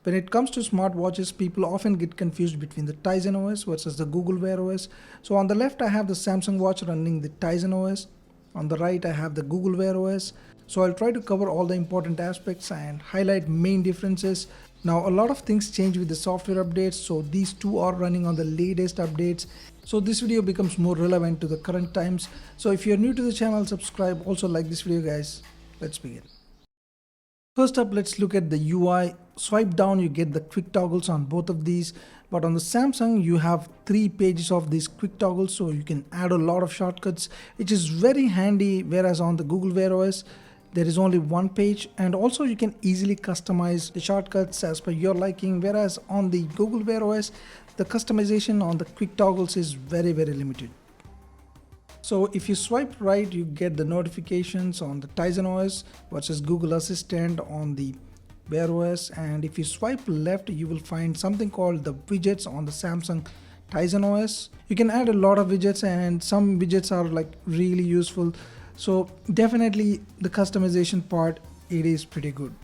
When it comes to smartwatches, people often get confused between the Tizen OS versus the Google Wear OS. So on the left, I have the Samsung watch running the Tizen OS. On the right, I have the Google Wear OS. So I'll try to cover all the important aspects and highlight main differences. Now, a lot of things change with the software updates, so these two are running on the latest updates. So this video becomes more relevant to the current times. So if you're new to the channel, subscribe. Also like this video, guys. Let's begin. First up, let's look at the UI. Swipe down, you get the quick toggles on both of these. But on the Samsung, you have 3 pages of these quick toggles, so you can add a lot of shortcuts, which is very handy. Whereas on the Google Wear OS, there is only 1 page, and also you can easily customize the shortcuts as per your liking. Whereas on the Google Wear OS, the customization on the quick toggles is very limited. So if you swipe right, you get the notifications on the Tizen OS versus Google Assistant on the Wear OS, and if you swipe left, you will find something called the widgets on the Samsung Tizen OS. You can add a lot of widgets, and some widgets are like really useful. So definitely the customization part, it is pretty good.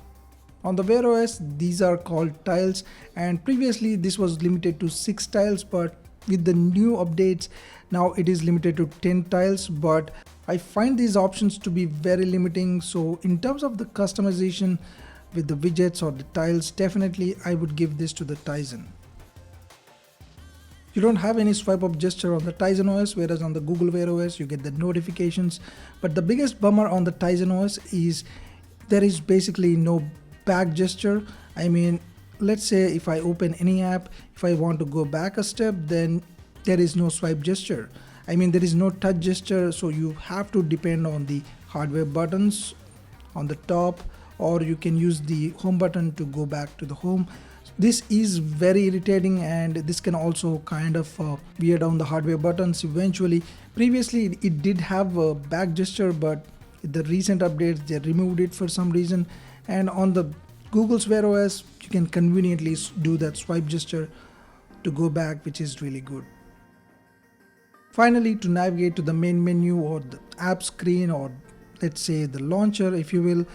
On the Wear OS, these are called tiles, and previously this was limited to 6 tiles, but with the new updates, now it is limited to 10 tiles, but I find these options to be very limiting. So in terms of the customization with the widgets or the tiles, definitely I would give this to the Tizen. You don't have any swipe up gesture on the Tizen OS, whereas on the Google Wear OS you get the notifications. But the biggest bummer on the Tizen OS is there is basically no back gesture. I mean, let's say if I open any app, if I want to go back a step, then there is no swipe gesture. I mean, there is no touch gesture, so you have to depend on the hardware buttons on the top, or you can use the home button to go back to the home. This is very irritating, and this can also kind of wear down the hardware buttons eventually. Previously it did have a back gesture, but with the recent updates they removed it for some reason. And on the Google's Wear OS, you can conveniently do that swipe gesture to go back, which is really good. Finally, to navigate to the main menu or the app screen, or let's say the launcher if you will,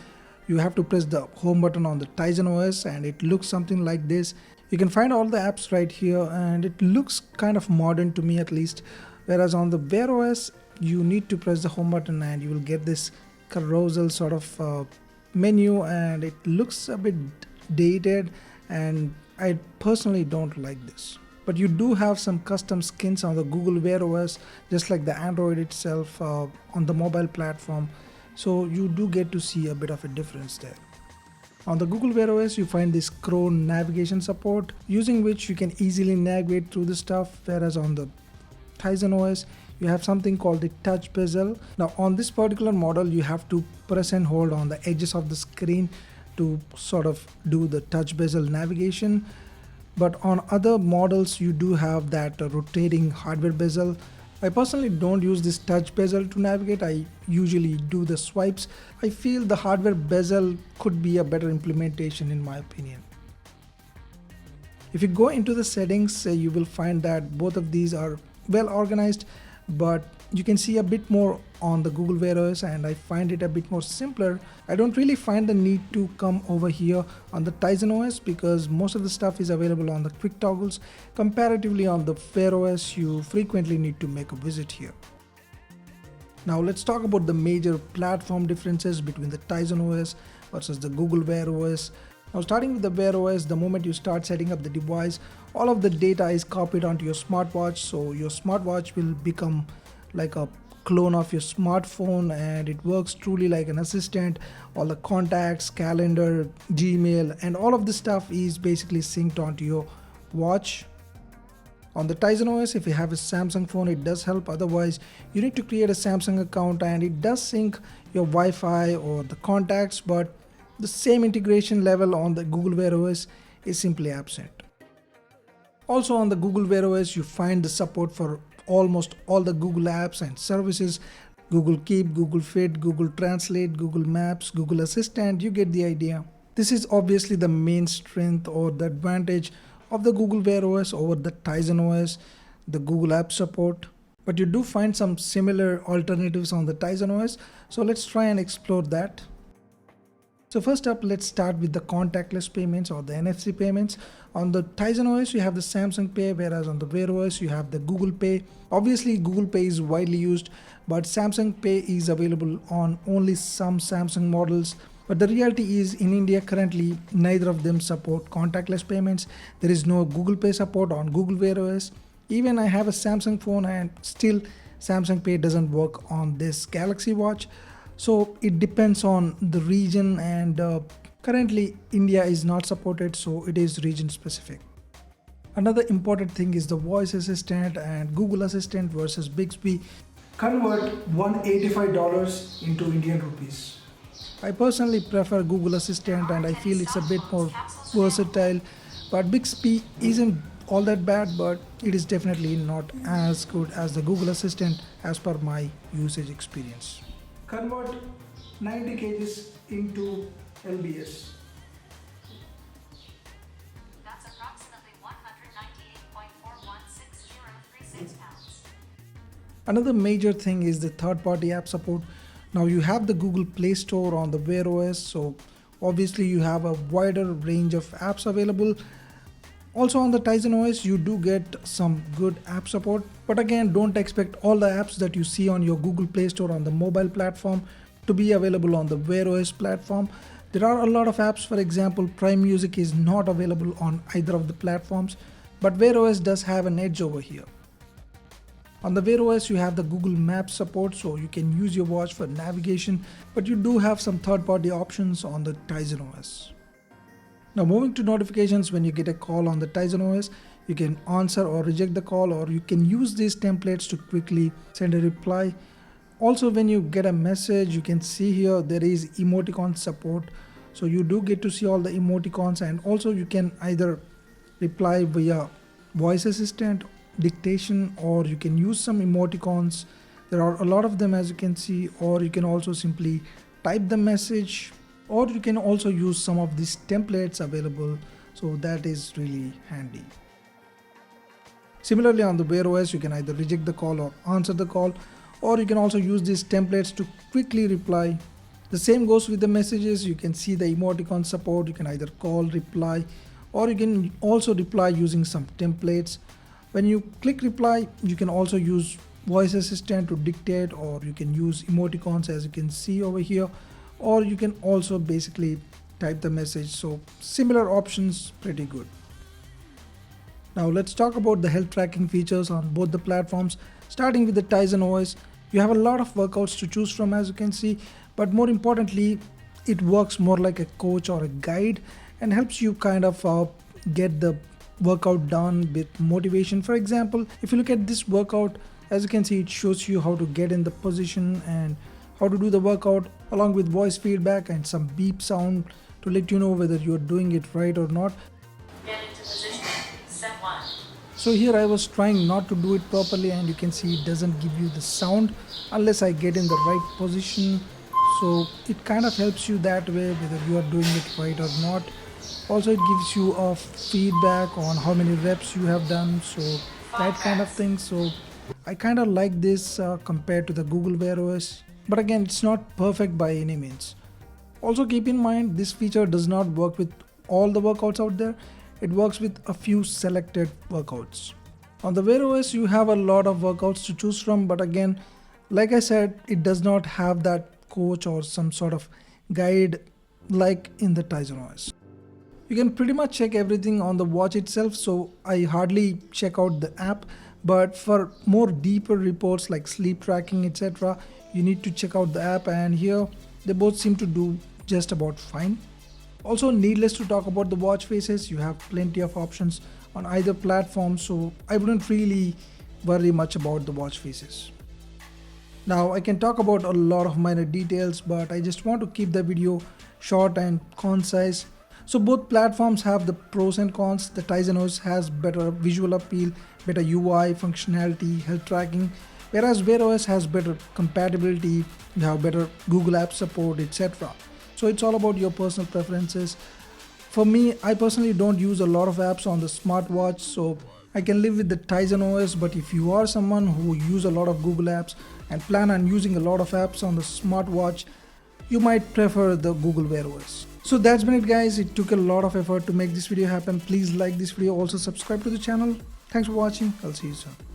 you have to press the home button on the Tizen OS, and it looks something like this. You can find all the apps right here, and it looks kind of modern to me at least. Whereas on the Wear OS, you need to press the home button and you will get this carousel sort of menu, and it looks a bit dated, and I personally don't like this. But you do have some custom skins on the Google Wear OS, just like the Android itself on the mobile platform. So you do get to see a bit of a difference there. On the Google Wear OS, you find this scroll navigation support, using which you can easily navigate through the stuff. Whereas on the Tizen OS, you have something called the touch bezel. Now on this particular model, you have to press and hold on the edges of the screen to sort of do the touch bezel navigation. But on other models, you do have that rotating hardware bezel. I personally don't use this touch bezel to navigate. I usually do the swipes. I feel the hardware bezel could be a better implementation in my opinion. If you go into the settings, you will find that both of these are well organized, but you can see a bit more on the Google Wear OS, and I find it a bit more simpler. I don't really find the need to come over here on the Tizen OS because most of the stuff is available on the quick toggles. Comparatively on the Wear OS, you frequently need to make a visit here. Now let's talk about the major platform differences between the Tizen OS versus the Google Wear OS. Now starting with the Wear OS, the moment you start setting up the device, all of the data is copied onto your smartwatch, so your smartwatch will become like a clone of your smartphone, and it works truly like an assistant. All the contacts, calendar, Gmail, and all of this stuff is basically synced onto your watch. On the Tizen OS, if you have a Samsung phone, it does help. Otherwise, you need to create a Samsung account, and it does sync your Wi-Fi or the contacts, but the same integration level on the Google Wear OS is simply absent. Also on the Google Wear OS, you find the support for almost all the Google apps and services. Google Keep, Google Fit, Google Translate, Google Maps, Google Assistant, you get the idea. This is obviously the main strength or the advantage of the Google Wear OS over the Tizen OS, the Google App support. But you do find some similar alternatives on the Tizen OS, so let's try and explore that. So first up, let's start with the contactless payments or the NFC payments. On the Tizen OS, you have the Samsung Pay, whereas on the WearOS, you have the Google Pay. Obviously, Google Pay is widely used, but Samsung Pay is available on only some Samsung models. But the reality is, in India currently, neither of them support contactless payments. There is no Google Pay support on Google WearOS. Even I have a Samsung phone and still Samsung Pay doesn't work on this Galaxy Watch. So it depends on the region, and currently India is not supported, so it is region specific. Another important thing is the voice assistant and Google Assistant versus Bixby. Convert $185 into Indian rupees. I personally prefer Google Assistant and I feel it's a bit more versatile, but Bixby isn't all that bad, but it is definitely not as good as the Google Assistant as per my usage experience. Convert 90 kgs into lbs. That's approximately 198.416036 pounds. Another major thing is the third-party app support. Now you have the Google Play Store on the WearOS, so obviously you have a wider range of apps available. Also on the Tizen OS, you do get some good app support, but again, don't expect all the apps that you see on your Google Play Store on the mobile platform to be available on the WearOS platform. There are a lot of apps. For example, Prime Music is not available on either of the platforms, but WearOS does have an edge over here. On the WearOS, you have the Google Maps support, so you can use your watch for navigation, but you do have some third-party options on the Tizen OS. Now moving to notifications, when you get a call on the Tizen OS, you can answer or reject the call, or you can use these templates to quickly send a reply. Also, when you get a message, you can see here there is emoticon support. So you do get to see all the emoticons, and also you can either reply via voice assistant, dictation, or you can use some emoticons. There are a lot of them, as you can see, or you can also simply type the message, or you can also use some of these templates available, so that is really handy. Similarly, on the WearOS, you can either reject the call or answer the call, or you can also use these templates to quickly reply. The same goes with the messages. You can see the emoticon support. You can either call, reply, or you can also reply using some templates. When you click reply, you can also use voice assistant to dictate, or you can use emoticons, as you can see over here, or you can also basically type the message. So similar options, pretty good. Now let's talk about the health tracking features on both the platforms. Starting with the Tizen OS, you have a lot of workouts to choose from, as you can see, but more importantly, it works more like a coach or a guide and helps you kind of get the workout done with motivation. For example, if you look at this workout, as you can see, it shows you how to get in the position and how to do the workout, along with voice feedback and some beep sound to let you know whether you're doing it right or not. Get into position. Step 1. So here I was trying not to do it properly, and you can see it doesn't give you the sound unless I get in the right position. So it kind of helps you that way, whether you are doing it right or not. Also, it gives you a feedback on how many reps you have done, so that kind of thing. So I kind of like this compared to the Google WearOS. But again, it's not perfect by any means. Also keep in mind, this feature does not work with all the workouts out there. It works with a few selected workouts. On the WearOS, you have a lot of workouts to choose from, but again, like I said, it does not have that coach or some sort of guide like in the Tizen OS. You can pretty much check everything on the watch itself, so I hardly check out the app. But for more deeper reports like sleep tracking, etc., you need to check out the app, and here they both seem to do just about fine. Also, needless to talk about the watch faces, you have plenty of options on either platform, so I wouldn't really worry much about the watch faces. Now I can talk about a lot of minor details, but I just want to keep the video short and concise. So both platforms have the pros and cons. The Tizen OS has better visual appeal, better UI, functionality, health tracking, whereas WearOS has better compatibility, you have better Google Apps support, etc. So it's all about your personal preferences. For me, I personally don't use a lot of apps on the smartwatch, so I can live with the Tizen OS, but if you are someone who use a lot of Google apps and plan on using a lot of apps on the smartwatch, you might prefer the Google Wear OS. So that's been it guys. It took a lot of effort to make this video happen. Please like this video, also subscribe to the channel. Thanks for watching. I'll see you soon.